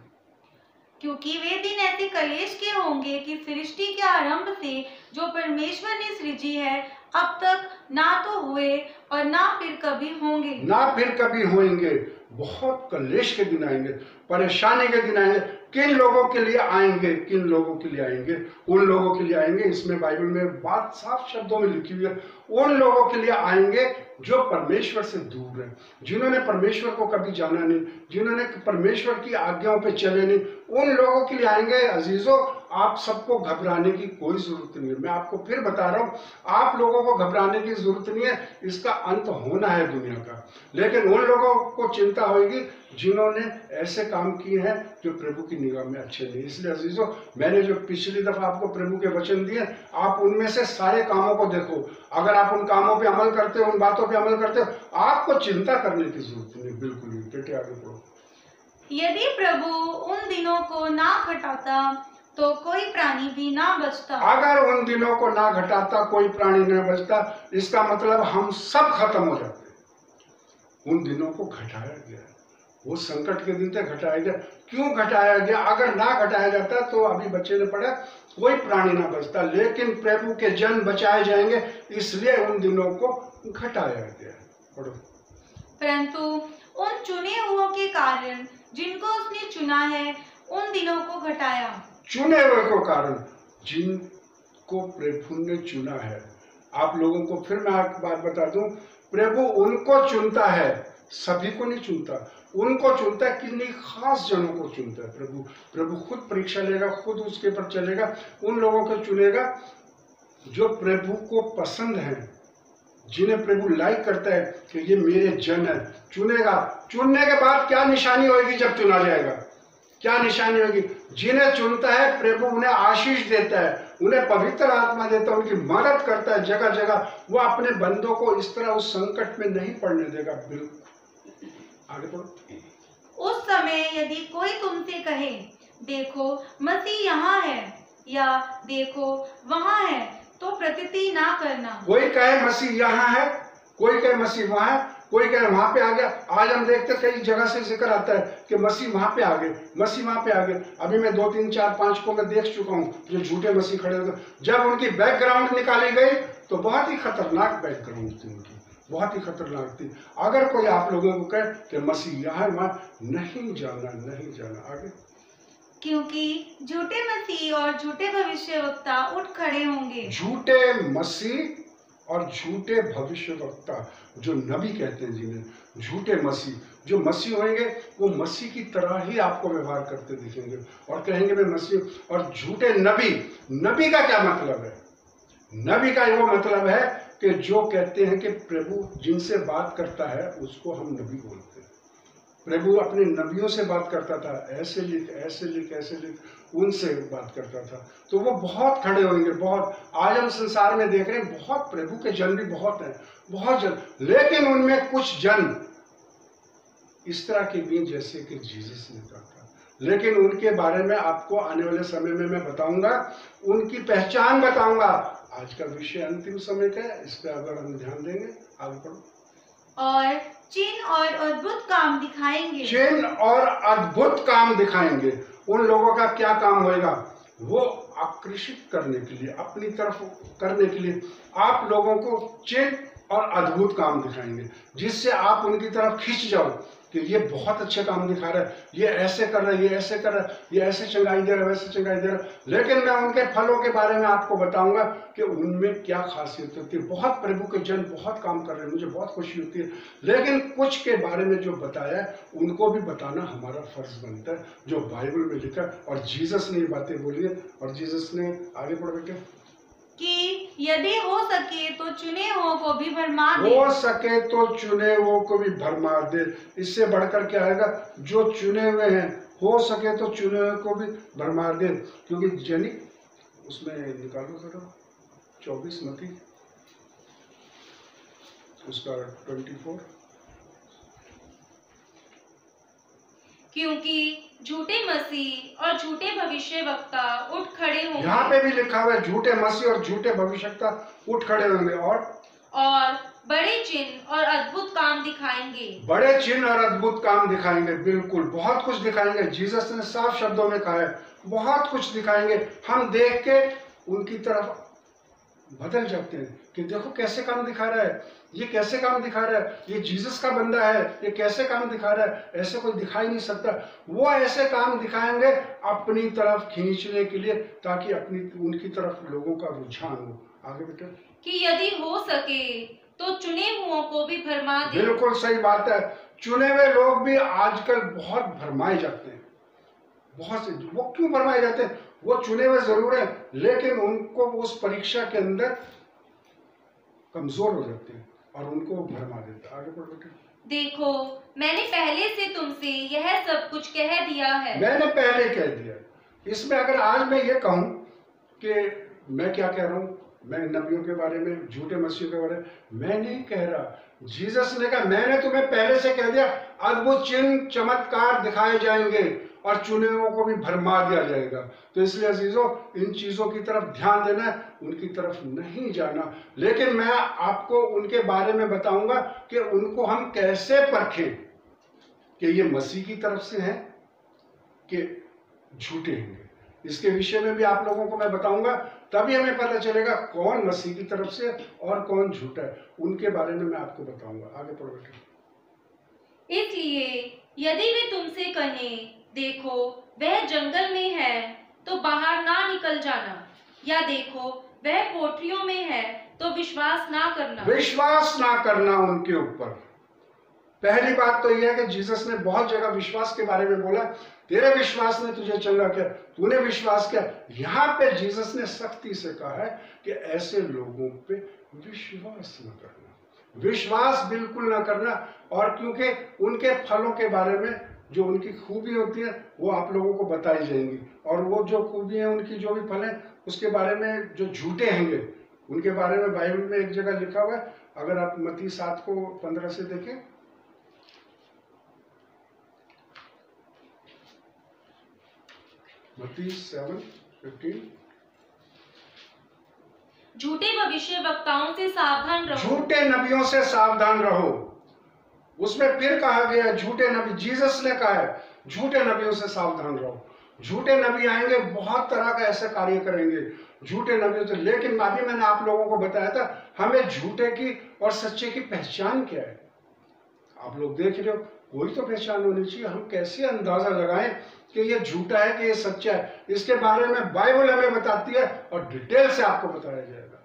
क्योंकि वे दिन ऐसे कलेश के होंगे कि सृष्टि के आरंभ से जो परमेश्वर ने सृजी है अब तक ना तो हुए और ना फिर कभी होंगे। ना फिर कभी होंगे। बहुत कलेश के दिन आएंगे, परेशानी के दिन आएंगे। किन लोगों के लिए आएंगे? किन लोगों के लिए आएंगे? उन लोगों के लिए आएंगे। इसमें बाइबल में बात साफ शब्दों में लिखी हुई है, उन लोगों के लिए आएंगे जो परमेश्वर से दूर है, जिन्होंने परमेश्वर को कभी जाना नहीं, जिन्होंने परमेश्वर की आज्ञाओं पे चले नहीं, उन लोगों के लिए आएंगे। अजीजों, आप सबको घबराने की कोई जरूरत नहीं है। मैं आपको फिर बता रहा हूं, आप लोगों को घबराने की जरूरत नहीं है। इसका अंत होना है दुनिया का, लेकिन उन लोगों को चिंता होगी जिन्होंने ऐसे काम किए हैं जो प्रभु की निगाह में अच्छे नहीं। इसलिए अजीजों, मैंने जो पिछली दफा आपको प्रभु के वचन दिए, आप उनमें से सारे कामों को देखो। अगर आप उन कामों पे अमल करते हो, उन बातों पे अमल करते हो, आपको चिंता करने की जरूरत नहीं, बिल्कुल नहीं। बेटे आगे पढ़ो। यदि प्रभु उन दिनों को ना घटाता तो कोई प्राणी भी ना बचता। अगर उन दिनों को ना घटाता कोई प्राणी ना बचता, इसका मतलब हम सब खत्म हो जाते। उन दिनों को घटाया गया, वो संकट के दिन तक घटाया गया। क्यों घटाया गया? अगर ना घटाया जाता तो अभी बच्चे ने पढ़ा, कोई प्राणी ना बचता, लेकिन प्रभु के जन बचाए जाएंगे, इसलिए उन दिनों को घटाया गया। पढ़ो। परंतु उन चुने हुओं के कारण जिनको उसने चुना है, उन दिनों को घटाया। चुने हुए को कारण, जिनको प्रभु ने चुना है। आप लोगों को फिर मैं एक बात बता दूं, प्रभु उनको चुनता है, सभी को नहीं चुनता। उनको चुनता है, किन्हीं खास जनों को चुनता है प्रभु खुद परीक्षा लेगा, खुद उसके पर चलेगा। उन लोगों को चुनेगा जो प्रभु को पसंद है, जिन्हें प्रभु लाइक करता है कि ये मेरे जन है। चुनेगा। चुनने के बाद क्या निशानी होगी? जब चुना जाएगा क्या निशानी होगी? जिन्हें चुनता है प्रभु उन्हें आशीष देता है, उन्हें पवित्र आत्मा देता है, उनकी मदद करता है जगह जगह। वो अपने बंदों को इस तरह उस संकट में नहीं पड़ने देगा। बिल्कुल आगे बढ़ो। उस समय यदि कोई तुमसे कहे देखो मसीह यहाँ है या देखो वहाँ है, तो प्रतीति ना करना। कोई कहे मसीह यहाँ है, कोई कहे मसीह वहाँ है, कोई कहे वहां पे आ गया। आज हम देखते कई जगह से जिक्र आता है कि मसीह वहां पे आ गए, मसीह वहां पे आ गए। अभी मैं 2 3 4 5 को मैं देख चुका हूँ जो झूठे मसीह खड़े होते। जब उनकी बैकग्राउंड निकाली गई तो बहुत ही खतरनाक बैकग्राउंड थी उनकी, बहुत ही खतरनाक थी। अगर कोई आप लोगों को कहे कि मसीह यहाँ वहां, नहीं जाना, नहीं जाना। आगे। क्योंकि झूठे मसीह और झूठे भविष्यवक्ता उठ खड़े होंगे। झूठे मसीह और झूठे भविष्यवक्ता, जो नबी कहते हैं जिन्हें, झूठे मसीह, जो मसीह होंगे वो मसीह की तरह ही आपको व्यवहार करते दिखेंगे और कहेंगे मैं मसीह। और झूठे नबी, नबी का क्या मतलब है? नबी का वो मतलब है कि जो कहते हैं कि प्रभु जिनसे बात करता है उसको हम नबी बोलते हैं। प्रभु अपने नबियों से बात करता था, ऐसे लिख, ऐसे लिख, ऐसे लिख, उनसे बात करता था। तो वो बहुत खड़े होंगे, बहुत। आज हम संसार में देख रहे हैं बहुत प्रभु के जन भी बहुत हैं, बहुत जन, लेकिन उनमें कुछ जन इस तरह के भी जैसे कि जीसस ने कहा था। लेकिन उनके बारे में आपको आने वाले समय में मैं बताऊंगा, उनकी पहचान बताऊंगा। आज का विषय अंतिम समय का है, इस पर अगर हम ध्यान देंगे। आगे बढ़ो। और चिन्ह और अद्भुत काम दिखाएंगे। चिन्ह और अद्भुत काम दिखाएंगे। उन लोगों का क्या काम होएगा? वो आकर्षित करने के लिए, अपनी तरफ करने के लिए आप लोगों को चिन्ह और अद्भुत काम दिखाएंगे, जिससे आप उनकी तरफ खिंच जाओ कि ये बहुत अच्छे काम दिखा रहा है, ये ऐसे कर रहा है, ये ऐसे कर रहा है, ये ऐसे चंगाई दे रहा है, वैसे चंगाई दे रहा है। लेकिन मैं उनके फलों के बारे में आपको बताऊंगा कि उनमें क्या खासियत होती है। बहुत प्रभु के जन बहुत काम कर रहे हैं, मुझे बहुत खुशी होती है, लेकिन कुछ के बारे में जो बताया है उनको भी बताना हमारा फर्ज बनता है, जो बाइबल में लिखा। और जीसस ने ये बातें बोली है। और जीसस ने आगे बढ़ बेटे कि यदि हो सके तो चुने हुओं को भी भरमा दे। हो सके तो चुने हुओं को भी भरमार दे। इससे बढ़कर क्या आएगा? जो चुने हुए हैं, हो सके तो चुने हुए को भी भरमार दे। क्योंकि जनी उसमें निकालो जरा 24 मती उसका 24 क्योंकि झूठे मसीह और झूठे भविष्यवक्ता उठ खड़े होंगे। यहाँ पे भी लिखा हुआ है झूठे मसीह और झूठे भविष्यवक्ता उठ खड़े होंगे और बड़े चिन्ह और अद्भुत काम दिखाएंगे। बड़े चिन्ह और अद्भुत काम दिखाएंगे। बिल्कुल, बहुत कुछ दिखाएंगे। जीसस ने साफ शब्दों में कहा है, बहुत कुछ दिखाएंगे। हम देख के उनकी तरफ बदल जाते हैं कि देखो कैसे काम दिखा रहा है, ये कैसे काम दिखा रहा है, ये जीसस का बंदा है, ये कैसे काम दिखा रहा है, ऐसे कोई दिखा ही नहीं सकता। वो ऐसे काम दिखाएंगे अपनी तरफ खींचने के लिए, ताकि उनकी तरफ लोगों का रुझान हो। आगे बेटा, कि यदि हो सके तो चुने हुओं को भी भरमा दे। बिल्कुल सही बात है। चुने हुए लोग भी आजकल बहुत भरमाए जाते हैं। बहुत से, वो क्यों भरमाए जाते हैं? वो चुने हुए जरूर हैं, लेकिन उनको उस परीक्षा के अंदर कमजोर हो जाते हैं और उनको भरमा देते हैं। आगे बढ़ो बेटे। देखो, मैंने पहले से तुमसे यह सब कुछ कह दिया है। मैंने पहले कह दिया। इसमें अगर आज मैं ये कहूं कि मैं क्या कह रहा हूं, मैं नबियों के बारे में, झूठे मसीहों के बारे में मैं नहीं कह रहा। जीसस ने कहा मैंने तुम्हें पहले से कह दिया, अद्भुत चिन्ह चमत्कार दिखाए जाएंगे और चुने हुओं को भी भरमा दिया जाएगा। तो इसलिए अजीजों, इन चीजों की तरफ ध्यान देना है, उनकी तरफ नहीं जाना। लेकिन मैं आपको उनके बारे में बताऊंगा कि उनको हम कैसे परखें कि ये मसीह की तरफ से हैं कि झूठे हैं। इसके विषय में भी आप लोगों को मैं बताऊंगा, तभी हमें पता चलेगा कौन मसीह की तरफ से और कौन झूठा है। उनके बारे में मैं आपको बताऊंगा। आगे पढ़ो बेटे। इसलिए यदि वे तुमसे कहें, देखो वह जंगल में है, तो बाहर ना निकल जाना, या देखो वह कोठरियों में है, तो विश्वास ना करना। विश्वास ना करना उनके ऊपर। पहली बात तो यह है कि जीसस ने बहुत जगह विश्वास के बारे में बोला, तेरे विश्वास ने तुझे चंगा किया, तूने विश्वास किया। यहाँ पे जीसस ने सख्ती से कहा है कि ऐसे लोगों पे विश्वास न करना, विश्वास बिल्कुल ना करना। और क्योंकि उनके फलों के बारे में, जो उनकी खूबी होती है, वो आप लोगों को बताई जाएंगी। और वो जो खूबी है, उनकी जो भी फल है, उसके बारे में जो झूठे होंगे उनके बारे में बाइबल में एक जगह लिखा हुआ है। अगर आप मत्ती 7:15 से देखें, मत्ती 7:15, झूठे भविष्यवक्ताओं से सावधान रहो। झूठे नबियों से सावधान रहो। उसमें फिर कहा गया झूठे नबी, जीसस ने कहा है झूठे नबियों से सावधान रहो। झूठे नबी आएंगे, बहुत तरह का ऐसे कार्य करेंगे झूठे नबियों से। लेकिन अभी मैंने आप लोगों को बताया था, हमें झूठे की और सच्चे की पहचान क्या है। आप लोग देख रहे हो, कोई तो पहचान होनी चाहिए। हम कैसे अंदाजा लगाएं कि ये झूठा है कि ये सच्चा है। इसके बारे में बाइबल हमें बताती है और डिटेल से आपको बताया जाएगा,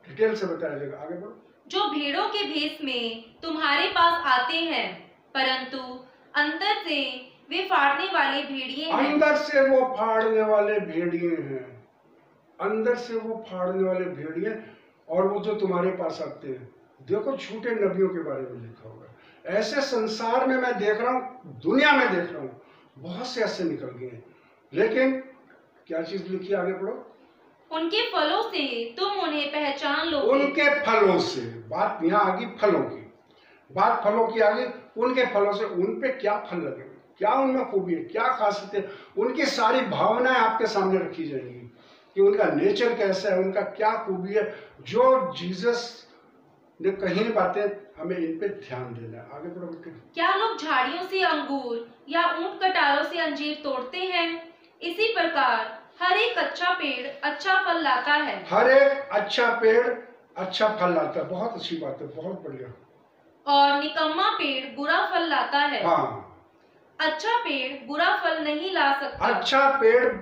डिटेल से बताया जाएगा। आगे बढ़ो। जो भेड़ों के भेष में तुम्हारे पास आते हैं, परंतु अंदर से वे फाड़ने वाले भेड़िए हैं। अंदर से वो फाड़ने वाले भेड़िए हैं, अंदर से वो फाड़ने वाले भेड़िए। और वो जो तुम्हारे पास आते हैं, देखो झूठे नबियों के बारे में लिखा होगा। ऐसे संसार में मैं देख रहा हूँ, दुनिया में देख रहा हूँ, बहुत से ऐसे निकल गए। लेकिन क्या चीज लिखी, आगे पढ़ो। उनके फलों से तुम उन्हें पहचान लो। उनके फलों से, बात यहाँ आ गई फलों की, बात फलों की आ गई। उनके फलों से, उन पे क्या फल लगे, क्या उनमें खूबी है, क्या खासियत है, उनकी सारी भावनाएं आपके सामने रखी जाएंगी कि उनका नेचर कैसा है, उनका क्या खूबी है। जो जीसस ने कही बातें, हमें इन पे ध्यान देना है। आगे बढ़ो बेटे। क्या लोग झाड़ियों से अंगूर या ऊंट कटारों से अंजीर तोड़ते हैं? इसी प्रकार हर एक अच्छा पेड़ अच्छा फल लाता है। हर एक अच्छा पेड़ अच्छा फल लाता है। बहुत अच्छी बात है, बहुत बढ़िया। और निकम्मा पेड़ बुरा फल लाता है। हाँ, अच्छा पेड़ बुरा फल नहीं ला सकता। अच्छा पेड़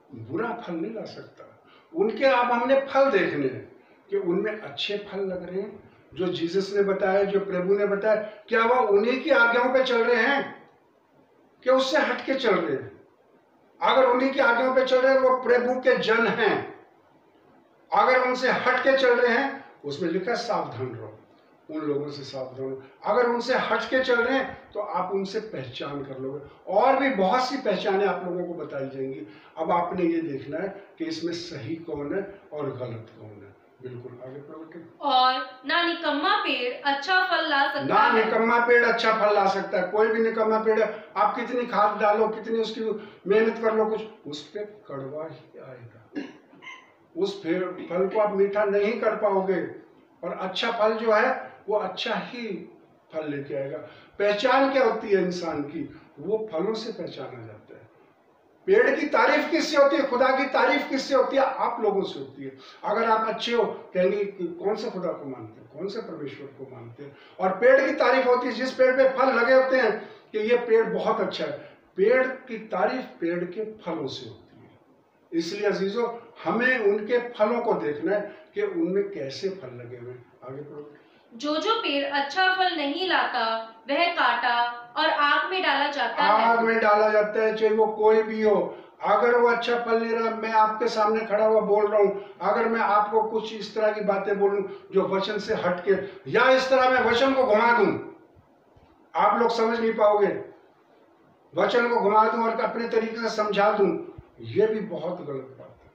बुरा फल नहीं ला सकता। उनके अब हमने फल देखने हैं कि उनमें अच्छे फल लग रहे हैं, जो जीसस ने बताया, जो प्रभु ने बताया। क्या वह उन्हीं की आज्ञाओं पे चल रहे हैं कि उससे हट के चल रहे हैं? अगर उन्हीं की आज्ञाओं पे चल रहे हैं, वो प्रभु के जन हैं। अगर उनसे हट के चल रहे हैं, उसमें लिखा सावधान रहो, उन लोगों से सावधान रहो। अगर उनसे हट के चल रहे हैं तो आप उनसे पहचान कर लोगे। और भी बहुत सी पहचानें आप लोगों को बताई जाएंगी। अब आपने ये देखना है कि इसमें सही कौन है और गलत कौन है। बिल्कुल, आगे पढ़ो। और ना निकम्मा पेड़ अच्छा फल ला सकता ना है। निकम्मा पेड़ अच्छा फल ला सकता है। कोई भी निकम्मा पेड़ है, आप कितनी खाद डालो, कितनी उसकी मेहनत कर लो, कुछ उस पे कड़वा ही आएगा। उस फल को आप मीठा नहीं कर पाओगे। और अच्छा फल जो है वो अच्छा ही फल लेके आएगा। पहचान क्या होती है इंसान की? वो फलों से पहचाना जाता है। पेड़ की तारीफ किससे होती है? खुदा की तारीफ किससे होती है? आप लोगों से होती है। अगर आप अच्छे हो, कहेंगे कौन से खुदा को मानते हैं, कौन से परमेश्वर को मानते हैं। और पेड़ की तारीफ होती है, जिस पेड़ पे फल लगे होते हैं कि ये पेड़ बहुत अच्छा है। पेड़ की तारीफ पेड़ के फलों से होती है। इसलिए अजीजों, हमें उनके फलों को देखना है कि उनमें कैसे फल लगे हुए। आगे पढ़ो। जो पेड़ अच्छा फल नहीं लाता वह काटा और आग में डाला जाता है। आग में डाला जाता है, चाहे वो कोई भी हो। अगर वो अच्छा फल नहीं रहा, मैं आपके सामने खड़ा हुआ बोल रहा हूँ, अगर मैं आपको कुछ इस तरह की बातें बोलूं जो वचन से हटके, या इस तरह मैं वचन को घुमा दूं, आप लोग समझ नहीं पाओगे। वचन को घुमा दूं और अपने तरीके से समझा दूं, ये भी बहुत गलत बात है।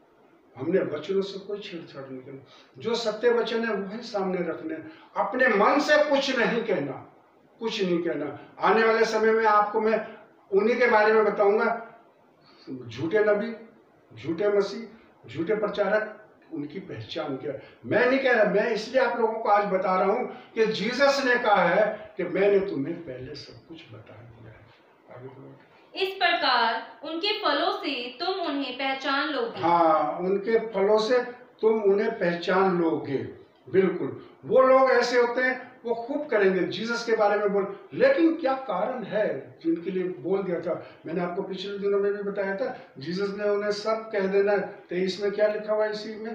हमने वचनों से कोई छेड़छाड़ नहीं करनी। जो सत्य वचन है वही सामने रखने, अपने मन से कुछ नहीं कहना, कुछ नहीं कहना। आने वाले समय में आपको मैं उन्हीं के बारे में बताऊंगा, झूठे नबी, झूठे मसीह, झूठे प्रचारक, उनकी पहचान क्या है। मैं नहीं कह रहा, मैं इसलिए आप लोगों को आज बता रहा हूं कि जीसस ने कहा है कि मैंने तुम्हें पहले सब कुछ बता दिया है। आगे बोलो। इस प्रकार उनके फलों से तुम उन्हें पहचान लोगे। हाँ, उनके फलों से तुम उन्हें पहचान लोगे। बिल्कुल, वो लोग ऐसे होते हैं, वो खूब करेंगे जीसस के बारे में बोल, लेकिन क्या कारण है जिनके लिए बोल दिया था। मैंने आपको पिछले दिनों में भी बताया था, जीसस ने उन्हें सब कह देना है। 23 में क्या लिखा हुआ है इसी में?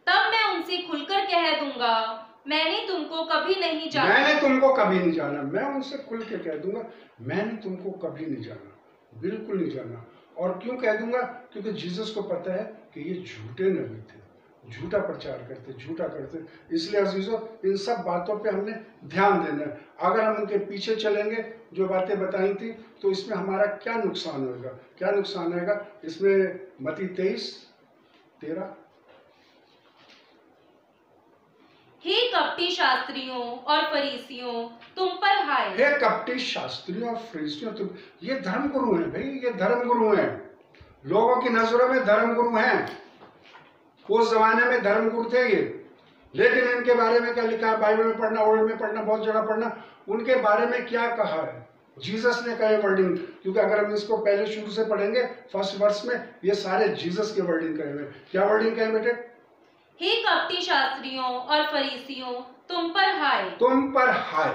तब मैं उनसे खुलकर कह दूंगा, मैंने तुमको कभी नहीं जाना। मैंने तुमको कभी नहीं जाना। मैं उनसे खुल के कह दूंगा, मैंने तुमको कभी नहीं जाना, बिल्कुल नहीं जाना। और क्यों कह दूंगा? क्योंकि जीसस को पता है कि ये झूठे नबी थे, झूठा प्रचार करते, झूठा करते। इसलिए अजीजों, इन सब बातों पे हमने ध्यान देना है। अगर हम उनके पीछे चलेंगे, जो बातें बताई थी, तो इसमें हमारा क्या नुकसान होगा? क्या नुकसान होगा इसमें? मत्ती 23:13। हे कपटी शास्त्रियों और फरीसियों, तुम पर हाय। हे कपटी शास्त्रियों और फरीसियों, तुम, ये धर्म गुरु हैं भाई, ये धर्म गुरु हैं। लोगों की नजरों में धर्म गुरु हैं। उस जमाने में धर्म गुरु थे ये, लेकिन इनके बारे में क्या लिखा है? बाइबल में पढ़ना, ओल्ड में पढ़ना, बहुत जगह पढ़ना, उनके बारे में क्या कहा है। जीसस ने कहे वर्डिंग, क्योंकि अगर हम इसको पहले शुरू से पढ़ेंगे, फर्स्ट वर्स में, ये सारे जीसस के वर्डिंग कहे हुए। क्या वर्डिंग कहे बेटे? हे कपटी शास्त्रियों और फरीसियों, तुम पर हाय। तुम पर हाय,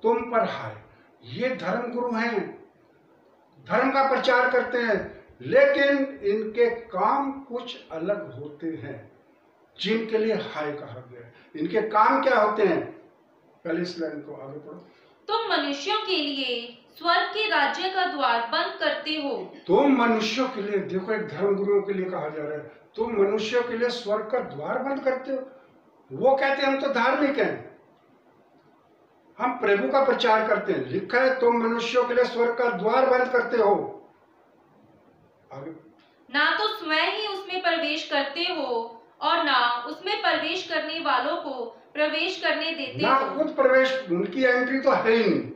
तुम पर हाय। ये धर्म गुरु हैं, धर्म का प्रचार करते हैं, लेकिन इनके काम कुछ अलग होते हैं जिनके लिए हाय कहा गया है। इनके काम क्या होते हैं? पहले इस लाइन को आगे पढ़ो। तुम मनुष्यों के लिए स्वर्ग के राज्य का द्वार बंद करते हो। तुम मनुष्यों के लिए, देखो एक धर्म गुरुओं के लिए कहा जा रहा है, तुम मनुष्यों के लिए स्वर्ग का द्वार बंद करते हो। वो कहते हैं हम तो धार्मिक हैं, हम प्रभु का प्रचार करते हैं। लिखा है तुम मनुष्यों के लिए स्वर्ग का द्वार बंद करते हो। आगे। ना तो स्वयं ही उसमें प्रवेश करते हो और ना उसमें प्रवेश करने वालों को प्रवेश करने देते ना हो। खुद प्रवेश, उनकी एंट्री तो है ही नहीं,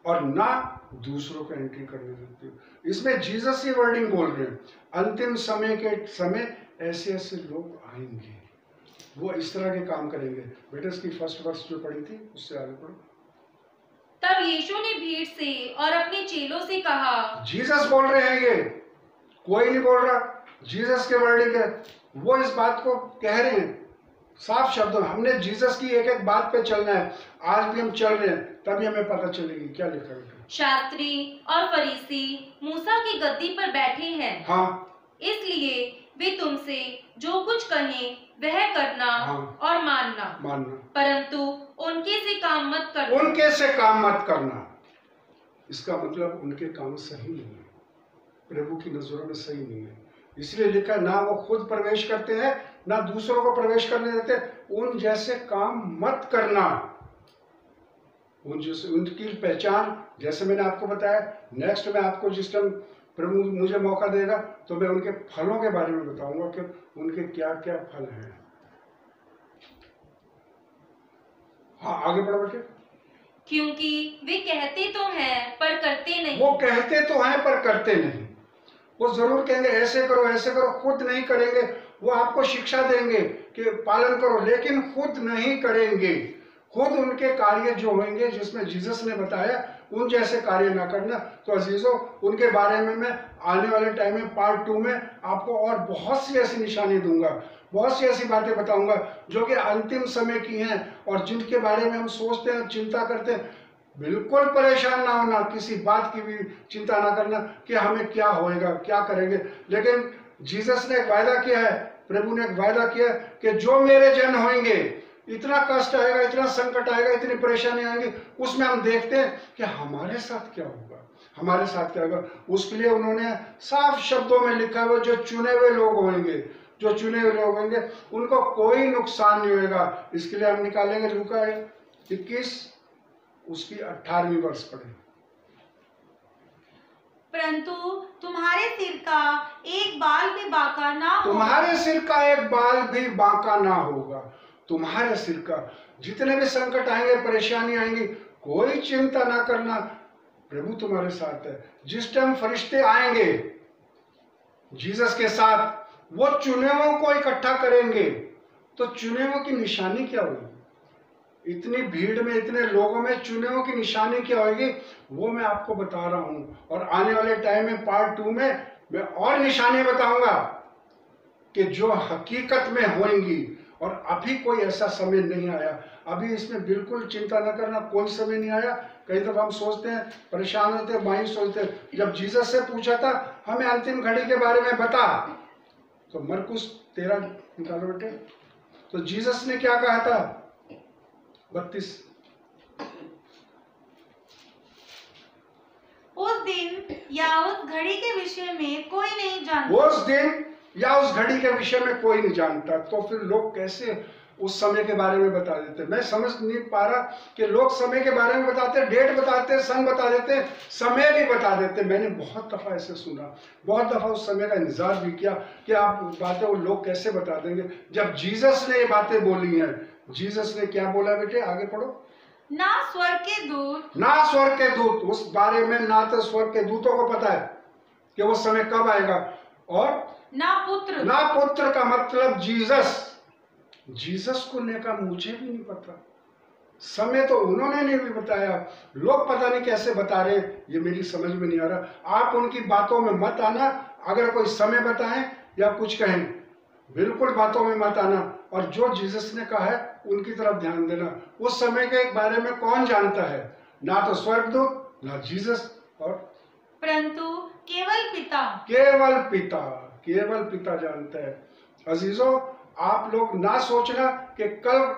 और ना दूसरों को एंट्री करने देते हो। इसमें जीसस की वर्डिंग बोल रहे हैं, अंतिम समय के समय ऐसे ऐसे लोग आएंगे, वो इस तरह के काम करेंगे। बेटे इसकी फर्स्ट वर्स जो पढ़ी थी उससे आगे पढ़ो। तब यीशु ने भीड़ से और अपने चेलों से कहा। जीसस बोल रहे हैं, ये कोई नहीं बोल रहा, जीसस के वर्डिंग है। वो इस बात को कह रहे हैं साफ शब्दों में। हमने जीसस की एक एक बात पे चलना है। आज भी हम चल रहे हैं, तभी हमें पता चलेगी क्या लिखा है। शास्त्री और फरीसी मूसा की गद्दी पर बैठे हैं। हाँ, इसलिए वे तुमसे जो कुछ कहें वह करना हाँ, और मानना, परंतु उनके से काम मत करना। उनके से काम मत करना। इसका मतलब उनके काम सही नहीं है, प्रभु की नजरों में सही नहीं है। इसलिए लिखा, ना वो खुद प्रवेश करते हैं ना दूसरों को प्रवेश करने देते। उन जैसे काम मत करना। उन जैसे, उनकी पहचान जैसे मैंने आपको बताया। नेक्स्ट में आपको जिस टाइम प्रभु मुझे मौका देगा तो मैं उनके फलों के बारे में बताऊंगा कि उनके क्या क्या फल हैं। हाँ, आगे बढ़ो बेटे। क्योंकि वे कहते तो हैं पर करते नहीं। वो कहते तो हैं पर करते नहीं। वो जरूर कहेंगे ऐसे करो ऐसे करो, खुद नहीं करेंगे। वो आपको शिक्षा देंगे कि पालन करो, लेकिन खुद नहीं करेंगे। खुद उनके कार्य जो होंगे जिसमें जीसस ने बताया उन जैसे कार्य ना करना। तो अजीजों, उनके बारे में मैं आने वाले टाइम में पार्ट 2 में आपको और बहुत सी ऐसी निशानी दूंगा, बहुत सी ऐसी बातें बताऊंगा जो कि अंतिम समय की हैं और जिनके बारे में हम सोचते हैं, चिंता करते हैं। बिल्कुल परेशान ना होना, किसी बात की भी चिंता ना करना कि हमें क्या होएगा, क्या करेंगे। लेकिन जीसस ने एक वायदा किया है, प्रभु ने एक वायदा किया है कि जो मेरे जन होंगे, इतना कष्ट आएगा, इतना संकट आएगा, इतनी परेशानी आएंगी, उसमें हम देखते हैं कि हमारे साथ क्या होगा, हमारे साथ क्या होगा। उसके लिए उन्होंने साफ शब्दों में लिखा हुआ, जो चुने हुए लोग होंगे, जो चुने हुए लोग होंगे उनको कोई नुकसान नहीं होगा। इसके लिए हम निकालेंगे लूका 21 उसकी 18वीं वर्ष पढ़े। परंतु तुम्हारे सिर का एक बाल भी बांका ना हो। तुम्हारे सिर का एक बाल भी बांका ना होगा। तुम्हारे सिर का जितने भी संकट आएंगे, परेशानी आएंगी, कोई चिंता ना करना, प्रभु तुम्हारे साथ है। जिस टाइम फरिश्ते आएंगे जीसस के साथ, वो चुने हुओं को इकट्ठा करेंगे। तो चुने हुओं की निशानी क्या होगी? इतनी भीड़ में, इतने लोगों में चुने हुओं की निशानी क्या होगी, वो मैं आपको बता रहा हूं। और आने वाले टाइम में पार्ट 2 में मैं और निशानी बताऊंगा कि जो हकीकत में होंगी। और अभी कोई ऐसा समय नहीं आया, अभी इसमें बिल्कुल चिंता न करना, कोई समय नहीं आया। कई दफा हम सोचते हैं, परेशान होते हैं, मायूस होते हैं। जब जीसस से पूछा था हमें अंतिम घड़ी के बारे में बता, तो मरकुस 13 निकालो बेटे। तो जीसस ने क्या कहा था? 32। उस दिन या उस घड़ी के विषय में कोई नहीं जानता। उस दिन या उस घड़ी के विषय में कोई नहीं जानता। तो फिर लोग कैसे उस समय के बारे में बता देते? मैं समझ नहीं पा रहा कि लोग समय के बारे में बताते, डेट बताते, सन बता देते, समय भी बता देते। मैंने बहुत दफा ऐसे सुना, बहुत दफा उस समय का इंतजार भी किया कि आप बातें वो लोग कैसे बता देंगे। जब जीसस ने ये बातें बोली हैं, जीसस ने क्या बोला बेटे? आगे पढ़ो। ना स्वर्ग के दूत, ना स्वर्ग के दूत, उस बारे में ना तो स्वर्ग के दूतों को पता है कि वो समय कब आएगा, और ना पुत्र, ना पुत्र का मतलब जीसस। जीसस को लेकर मुझे भी नहीं पता, समय तो उन्होंने नहीं भी बताया। लोग पता नहीं कैसे बता रहे, ये मेरी समझ में नहीं आ रहा। आप उनकी बातों में मत आना। अगर कोई समय बताएं या कुछ कहें, बिल्कुल बातों में मत आना। और जो जीसस ने कहा है उनकी तरफ ध्यान देना। उस समय के बारे में कौन जानता है? ना तो स्वर्गदूत, ना जीसस, और परंतु केवल पिता। केवल पिता, केवल पिता जानता है। अजीजों, आप लोग ना सोचना कि कल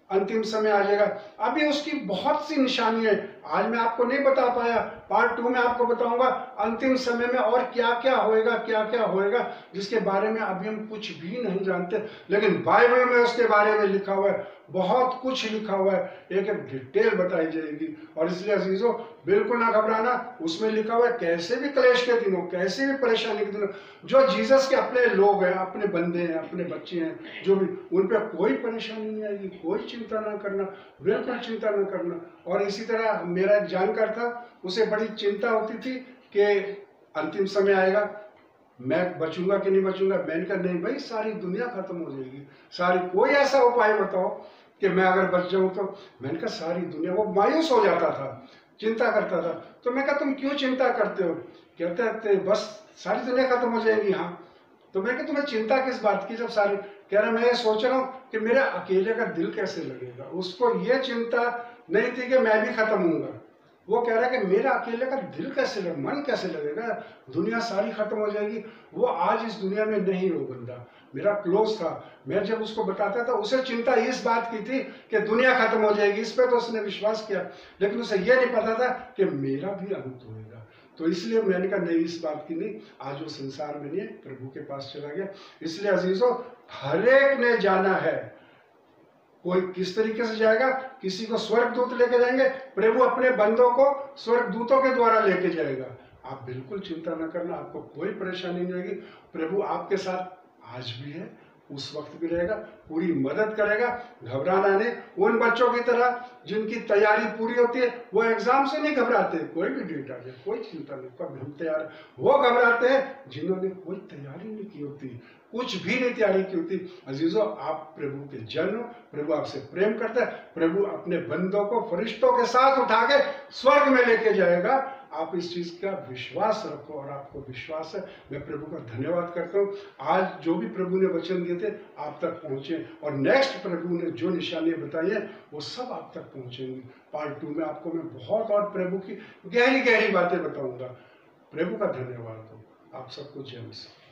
अंतिम समय आ जाएगा। अभी उसकी बहुत सी निशानियां आज मैं आपको नहीं बता पाया, पार्ट 2 में आपको बताऊंगा अंतिम समय में और क्या क्या होएगा, क्या क्या होएगा, जिसके बारे में अभी हम कुछ भी नहीं जानते। लेकिन बाइबल में उसके बारे में लिखा हुआ है, बहुत कुछ लिखा हुआ है, एक एक डिटेल बताई जाएगी। और इसलिए अजीजों, बिल्कुल ना घबराना। उसमें लिखा हुआ है कैसे भी क्लेश के दिनों, कैसे भी परेशानी के दिनों, जो जीसस के अपने लोग हैं, अपने बंदे हैं, अपने बच्चे हैं, जो भी, उन पर कोई परेशानी नहीं आएगी। कोई चिंता ना करना, बिल्कुल चिंता ना करना। और इसी तरह मेरा एक जानकार था, उसे बड़ी चिंता होती थी कि अंतिम समय आएगा, मैं बचूंगा कि नहीं बचूंगा। मैंने कहा नहीं भाई, सारी दुनिया खत्म हो जाएगी, सारी, कोई ऐसा उपाय बताओ कि मैं अगर बच जाऊं तो। मैंने कहा सारी दुनिया, वो मायूस हो जाता था, चिंता करता था। तो मैं कहा तुम क्यों चिंता करते हो? कहते थे बस सारी दुनिया खत्म हो जाएगी। हाँ, तो मैं कहा तुम्हें चिंता किस बात की जब सारी? कह रहा मैं ये सोच रहा हूँ कि मेरे अकेले का दिल कैसे लगेगा। उसको ये चिंता नहीं थी कि मैं भी खत्म होऊंगा, वो कह रहा है कि मेरा अकेले का दिल कैसे लगे, मन कैसे लगेगा, दुनिया सारी खत्म हो जाएगी। वो आज इस दुनिया में नहीं, वो बंदा मेरा क्लोज था। मैं जब उसको बताता था, उसे चिंता इस बात की थी कि दुनिया खत्म हो जाएगी, इस पे तो उसने विश्वास किया। लेकिन उसे यह नहीं पता था कि मेरा भी अंत होगा। तो इसलिए मैंने कहा नहीं, इस बात की नहीं। आज वो संसार में नहीं है, प्रभु के पास चला गया। इसलिए अजीजों, हर एक ने जाना है। कोई किस तरीके से जाएगा? किसी को स्वर्गदूत लेके जाएंगे, प्रभु अपने बंदों को स्वर्गदूतों के द्वारा लेके जाएगा। आप बिल्कुल चिंता न करना, आपको कोई परेशानी नहीं होगी। प्रभु आपके साथ आज भी है, उस वक्त भी रहेगा, पूरी मदद करेगा। घबराना नहीं। उन बच्चों की तरह जिनकी तैयारी पूरी होती है, वो एग्जाम से नहीं घबराते। कोई भी डेट आ जाए कोई चिंता नहीं, कब हम तैयार। वो घबराते हैं जिन्होंने कोई तैयारी नहीं की होती, कुछ भी नहीं तैयारी की होती। अजीजों, आप प्रभु के जन हो, प्रभु आपसे प्रेम करता है। प्रभु अपने बंदों को फरिश्तों के साथ उठा के स्वर्ग में लेके जाएगा। आप इस चीज का विश्वास रखो, और आपको विश्वास है। मैं प्रभु का धन्यवाद करता हूँ, आज जो भी प्रभु ने वचन दिए थे आप तक पहुंचे, और नेक्स्ट प्रभु ने जो निशानियां बताई हैं वो सब आप तक पहुंचेंगी। पार्ट 2 में आपको मैं बहुत और प्रभु की गहरी गहरी बातें बताऊंगा। प्रभु का धन्यवाद हो। आप सबको जय मसीह।